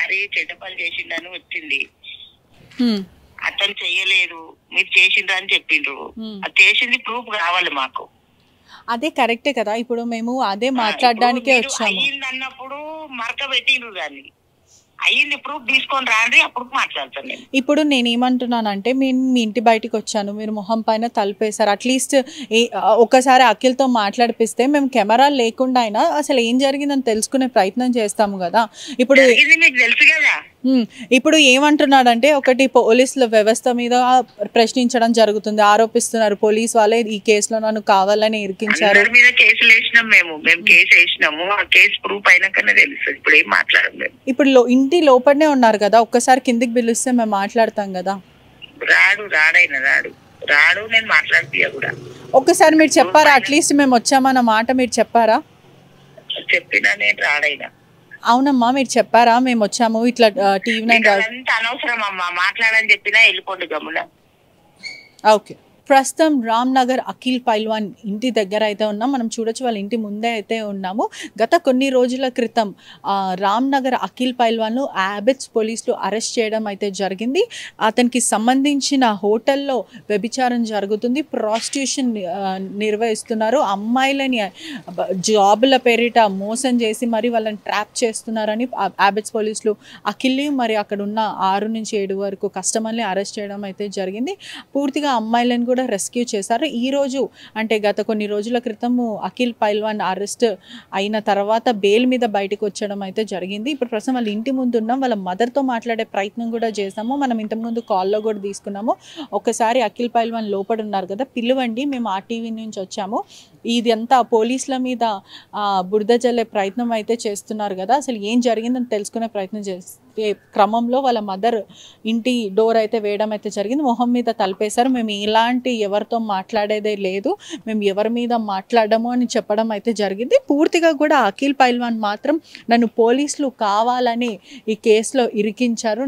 భార్య చెడ్డ పని చేసిండని వచ్చింది. అతను చెయ్యలేదు, మీరు చేసిండ్రు అని చెప్పిండ్రు. అది చేసింది ప్రూఫ్ కావాలి మాకు. అదే కరెక్టే కదా. ఇప్పుడు మేము అదే మాట్లాడడానికే వచ్చాము. అయ్యింది అన్నప్పుడు మరక పెట్టిండ్రు, దాన్ని అయ్యింది ప్రూఫ్ తీసుకొని రాండి, అప్పుడు మాట్లాడతాను. ఇప్పుడు నేను ఏమంటున్నానంటే, మీ ఇంటి బయటకు వచ్చాను, మీరు మొహం పైన తలుపేశారు. అట్లీస్ట్ ఒకసారి అఖిల్తో మాట్లాడిపిస్తే మేము కెమెరాలు లేకుండా అయినా అసలు ఏం జరిగిందని తెలుసుకునే ప్రయత్నం చేస్తాము కదా. ఇప్పుడు మీకు తెలుసు కదా. ఇప్పుడు ఏమంటున్నాడంటే, ఒకటి పోలీసుల వ్యవస్థ మీద ప్రశ్నించడం జరుగుతుంది, ఆరోపిస్తున్నారు పోలీస్ వాళ్ళే ఈ కేసులో నన్ను కావాలని ఇరికించారు. కేసులు వేసినాం మేము కేసు వేసినాము, ఆ కేసు ప్రూఫ్ అయినాకనే తెలుస్తుంది. ఇప్పుడు ఏం మాట్లాడలేదు. ఇప్పుడు ఇంటి లోపలనే ఉన్నారు కదా, ఒక్కసారి కిందికి పిలిస్తే మేము మాట్లాడతాం కదా. రాడు నేను మాట్లాడిపియా కూడా. ఒక్కసారి మీరు చెప్పారా, అట్లీస్ట్ మేము వచ్చామన్న మాట మీరు చెప్పారా? చెప్పినా నేను రాడైనా. అవునమ్మా, మీరు చెప్పారా మేము వచ్చాము ఇట్లా టీవీ అనవసరం అమ్మా, మాట్లాడని చెప్పినా వెళ్ళిపోండి గమ్మున. ఓకే, ప్రస్తుతం రామ్ నగర్ అఖిల్ పైల్వాన్ ఇంటి దగ్గర అయితే ఉన్నాం. మనం చూడొచ్చు, వాళ్ళ ఇంటి ముందే అయితే ఉన్నాము. గత కొన్ని రోజుల క్రితం రామ్ నగర్ అఖిల్ పైల్వాన్ను యాబిట్స్ పోలీసులు అరెస్ట్ చేయడం అయితే జరిగింది. అతనికి సంబంధించిన హోటల్లో వ్యభిచారం జరుగుతుంది, ప్రాస్టిట్యూషన్ నిర్వహిస్తున్నారు, అమ్మాయిలని జాబుల పేరిట మోసం చేసి మరి వాళ్ళని ట్రాప్ చేస్తున్నారని యాబిట్స్ పోలీసులు అఖిల్ మరి అక్కడ ఉన్న 6 నుంచి 7 వరకు కస్టమర్ని అరెస్ట్ చేయడం అయితే జరిగింది. పూర్తిగా అమ్మాయిలను కూడా రెస్క్యూ చేశారు. ఈరోజు అంటే గత కొన్ని రోజుల క్రితము అఖిల్ పైల్వాన్ అరెస్ట్ అయిన తర్వాత బెయిల్ మీద బయటకు వచ్చడం అయితే జరిగింది. ఇప్పుడు ప్రస్తుతం వాళ్ళ ఇంటి ముందు ఉన్నాం, వాళ్ళ మదర్తో మాట్లాడే ప్రయత్నం కూడా చేసాము. మనం ఇంతకుముందు కాల్లో కూడా తీసుకున్నాము. ఒకసారి అఖిల్ పైల్వాన్ లోపల ఉన్నారు కదా, పిలువండి, మేము ఆర్టీవీ నుంచి వచ్చాము, ఇది అంతా పోలీసుల మీద బురద జల్లే ప్రయత్నం అయితే చేస్తున్నారు కదా, అసలు ఏం జరిగిందని తెలుసుకునే ప్రయత్నం చేస్తే క్రమంలో వాళ్ళ మదర్ ఇంటి డోర్ అయితే వేయడం అయితే జరిగింది. మొహం మీద తలపేశారు, మేము ఇలాంటి ఎవరితో మాట్లాడేదే లేదు, మేము ఎవరి మీద మాట్లాడము అని చెప్పడం అయితే జరిగింది. పూర్తిగా కూడా అఖిల్ పైల్వాన్ మాత్రం నన్ను పోలీసులు కావాలని ఈ కేసులో ఇరికించారు,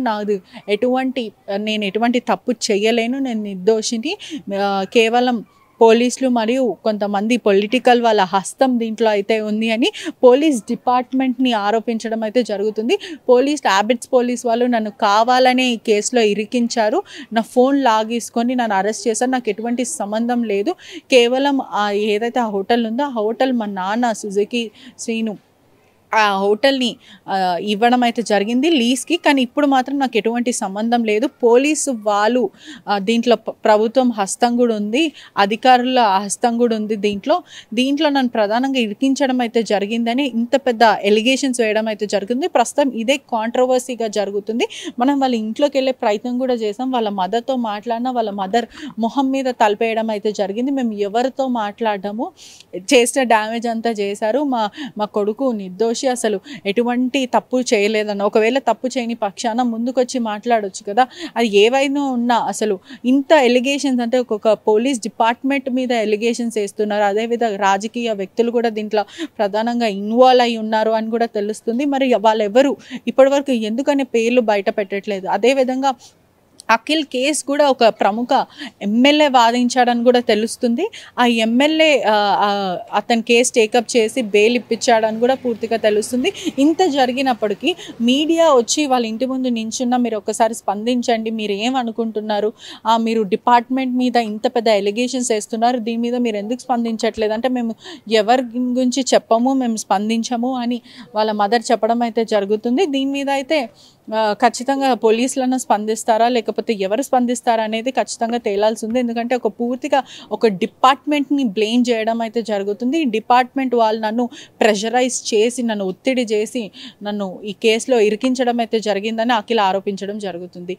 నేను ఎటువంటి తప్పు చేయలేను, నేను నిర్దోషిని, కేవలం పోలీసులు మరియు కొంతమంది పొలిటికల్ వాళ్ళ హస్తం దీంట్లో అయితే ఉంది అని పోలీస్ డిపార్ట్మెంట్ని ఆరోపించడం అయితే జరుగుతుంది. యాబిట్స్ పోలీస్ వాళ్ళు నన్ను కావాలనే ఈ కేసులో ఇరికించారు, నా ఫోన్ లాగేసుకొని నన్ను అరెస్ట్ చేశారు, నాకు ఎటువంటి సంబంధం లేదు, కేవలం ఏదైతే ఆ హోటల్ ఉందో ఆ హోటల్ మా నాన్న సుజుకి శ్రీను ఆ హోటల్ని ఇవ్వడం అయితే జరిగింది లీజ్కి, కానీ ఇప్పుడు మాత్రం నాకు ఎటువంటి సంబంధం లేదు, పోలీసు వాళ్ళు దీంట్లో ప్రభుత్వం హస్తం కూడా ఉంది, అధికారుల హస్తం కూడా ఉంది, దీంట్లో నన్ను ప్రధానంగా ఇరికించడం అయితే జరిగిందని ఇంత పెద్ద ఎలిగేషన్స్ వేయడం అయితే జరిగింది. ప్రస్తుతం ఇదే కాంట్రవర్సీగా జరుగుతుంది. మనం వాళ్ళ ఇంట్లోకి వెళ్ళే ప్రయత్నం కూడా చేసాం, వాళ్ళ మదర్తో మాట్లాడినా వాళ్ళ మదర్ మొహం మీద తలపేయడం అయితే జరిగింది. మేము ఎవరితో మాట్లాడము, చేసిన డ్యామేజ్ అంతా చేశారు, మా కొడుకు నిర్దోషి, అసలు ఎటువంటి తప్పు చేయలేదన్న, ఒకవేళ తప్పు చేయని పక్షాన ముందుకొచ్చి మాట్లాడొచ్చు కదా, అది ఏవైనా ఉన్నా అసలు ఇంత ఎలిగేషన్స్ అంటే ఒక పోలీస్ డిపార్ట్మెంట్ మీద ఎలిగేషన్స్ వేస్తున్నారు, అదేవిధంగా రాజకీయ వ్యక్తులు కూడా దీంట్లో ప్రధానంగా ఇన్వాల్వ్ అయి ఉన్నారు అని కూడా తెలుస్తుంది. మరి వాళ్ళెవరు ఇప్పటివరకు ఎందుకనే పేర్లు బయట పెట్టట్లేదు. అదేవిధంగా అఖిల్ కేసు కూడా ఒక ప్రముఖ ఎమ్మెల్యే వాదించాడని కూడా తెలుస్తుంది. ఆ ఎమ్మెల్యే అతని కేసు టేకప్ చేసి బెయిల్ ఇప్పించాడని కూడా పూర్తిగా తెలుస్తుంది. ఇంత జరిగినప్పటికీ మీడియా వచ్చి వాళ్ళ ఇంటి ముందు నించున్న మీరు ఒకసారి స్పందించండి, మీరు ఏమనుకుంటున్నారు, మీరు డిపార్ట్మెంట్ మీద ఇంత పెద్ద ఎలిగేషన్స్ వేస్తున్నారు, దీని మీద మీరు ఎందుకు స్పందించట్లేదు అంటే, మేము ఎవరి గురించి చెప్పము, మేము స్పందించము అని వాళ్ళ మదర్ చెప్పడం అయితే జరుగుతుంది. దీని మీద అయితే ఖచ్చితంగా పోలీసులను స్పందిస్తారా లేకపోతే ఎవరు స్పందిస్తారా అనేది ఖచ్చితంగా తేలాల్సి ఉంది. ఎందుకంటే పూర్తిగా ఒక డిపార్ట్మెంట్ని బ్లేమ్ చేయడం అయితే జరుగుతుంది. ఈ డిపార్ట్మెంట్ వాళ్ళు నన్ను ప్రెషరైజ్ చేసి, నన్ను ఒత్తిడి చేసి నన్ను ఈ కేసులో ఇరికించడం అయితే జరిగిందని అఖిల్ ఆరోపించడం జరుగుతుంది.